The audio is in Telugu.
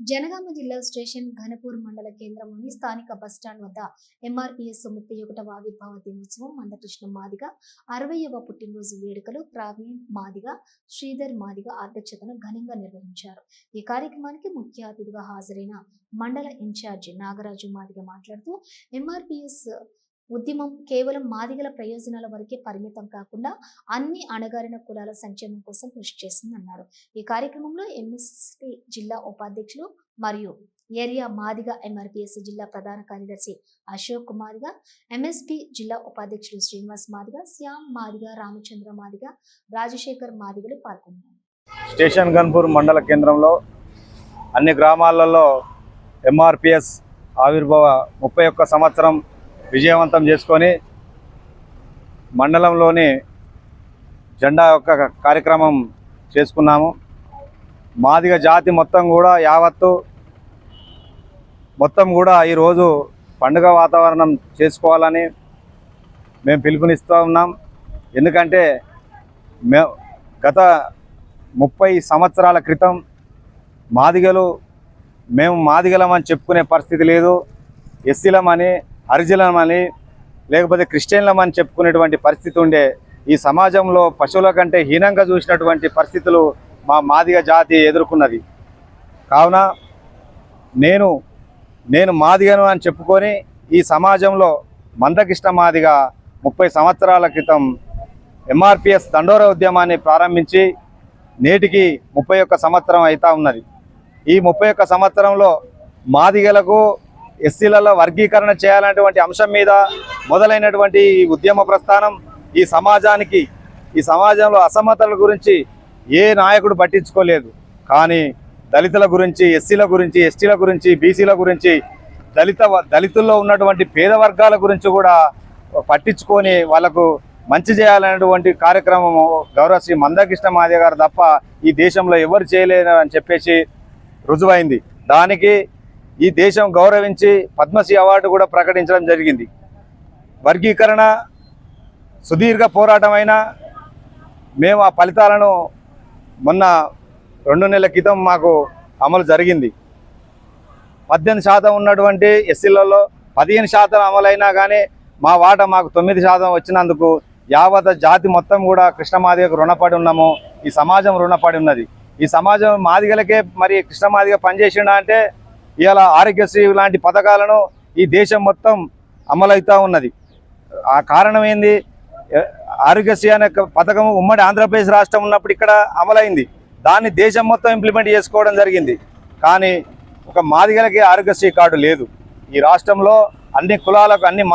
జనగామ జిల్లా స్టేషన్ ఘనపూర్ మండల కేంద్రంలోని స్థానిక బస్టాండ్ వద్ద ఎంఆర్పీఎస్ 31వ ఆవిర్భావ దినోత్సవం మందకృష్ణ మాదిగ 60వ పుట్టినరోజు వేడుకలు ప్రవీణ్ మాదిగ, శ్రీధర్ మాదిగ అధ్యక్షతన ఘనంగా నిర్వహించారు. ఈ కార్యక్రమానికి ముఖ్య అతిథిగా హాజరైన మండల ఇన్ఛార్జి నాగరాజు మాదిగ మాట్లాడుతూ ఎంఆర్పీఎస్ ఉద్యమం కేవలం మాదిగల ప్రయోజనాల వరకే పరిమితం కాకుండా అన్ని అణగారిన కులాల సంక్షేమం కోసం కృషి చేసిందన్నారు. ఈ కార్యక్రమంలో ఎంఎస్పీ జిల్లా ఉపాధ్యక్షులు మరియు ఏరియా మాదిగ ఎంఆర్పీఎస్ జిల్లా ప్రధాన కార్యదర్శి అశోక్ మాదిగ, ఎంఎస్పీ జిల్లా ఉపాధ్యక్షులు శ్రీనివాస్ మాదిగ, శ్యామ్ మాదిగ, రామచంద్ర మాదిగ, రాజశేఖర్ మాదిగలు పాల్గొన్నారు. స్టేషన్ గన్పూర్ మండల కేంద్రంలో అన్ని గ్రామాలలో ఎంఆర్పీఎస్ ఆవిర్భావ 31 సంవత్సరం విజయవంతం చేసుకొని మండలంలోని జెండా యొక్క కార్యక్రమం చేసుకున్నాము. మాదిగ జాతి మొత్తం కూడా ఈరోజు పండుగ వాతావరణం చేసుకోవాలని మేము పిలుపునిస్తూ ఉన్నాం. ఎందుకంటే గత 30 సంవత్సరాల క్రితం మేము మాదిగలమని చెప్పుకునే పరిస్థితి లేదు. ఎస్సీలమని, హరిజనులమని, లేకపోతే క్రిస్టియన్లమని చెప్పుకునేటువంటి పరిస్థితి ఉండే. ఈ సమాజంలో పశువుల కంటే హీనంగా చూసినటువంటి పరిస్థితులు మా మాదిగ జాతి ఎదుర్కొన్నది. కావున నేను మాదిగను అని చెప్పుకొని ఈ సమాజంలో మందకృష్ణ మాదిగ 30 సంవత్సరాల క్రితం ఎంఆర్పీఎస్ దండోర ఉద్యమాన్ని ప్రారంభించి నేటికి 31 సంవత్సరం అవుతా ఉన్నది. ఈ 31 సంవత్సరంలో మాదిగలకు ఎస్సీలలో వర్గీకరణ చేయాలనేటువంటి అంశం మీద మొదలైనటువంటి ఈ ఉద్యమ ప్రస్థానం ఈ సమాజంలో అసమతల గురించి ఏ నాయకుడు పట్టించుకోలేదు. కానీ దళితుల గురించి, ఎస్సీల గురించి, ఎస్టీల గురించి, బీసీల గురించి, దళితుల్లో ఉన్నటువంటి పేద వర్గాల గురించి కూడా పట్టించుకొని వాళ్ళకు మంచి చేయాలనేటువంటి కార్యక్రమము గౌరవ శ్రీ మందకృష్ణ మాదిగ గారు తప్ప ఈ దేశంలో ఎవరు చేయలేరు అని చెప్పేసి రుజువైంది. దానికి ఈ దేశం గౌరవించి పద్మశ్రీ అవార్డు కూడా ప్రకటించడం జరిగింది. వర్గీకరణ సుదీర్ఘ పోరాటమైన మేము ఆ ఫలితాలను మొన్న 2 నెలల క్రితం మాకు అమలు జరిగింది. 18% ఉన్నటువంటి ఎస్సీలలో 15% అమలైనా కానీ మా వాటా మాకు 9% వచ్చినందుకు యావత్ జాతి మొత్తం కూడా కృష్ణమాదిగకు రుణపడి ఉన్నాము. ఈ సమాజం రుణపడి ఉన్నది. ఈ సమాజం మాదిగలకే మరి కృష్ణమాదిగ పనిచేసిండా అంటే ఇవాళ ఆరోగ్యశ్రీ లాంటి పథకాలను ఈ దేశం మొత్తం అమలవుతూ ఉన్నది. ఆ కారణం ఏంది? ఆరోగ్యశ్రీ అనే పథకం ఉమ్మడి ఆంధ్రప్రదేశ్ రాష్ట్రం ఉన్నప్పుడు ఇక్కడ అమలైంది. దాన్ని దేశం మొత్తం ఇంప్లిమెంట్ చేసుకోవడం జరిగింది. కానీ ఒక మాదిగలకి ఆరోగ్యశ్రీ కార్డు లేదు. ఈ రాష్ట్రంలో అన్ని కులాలకు, అన్ని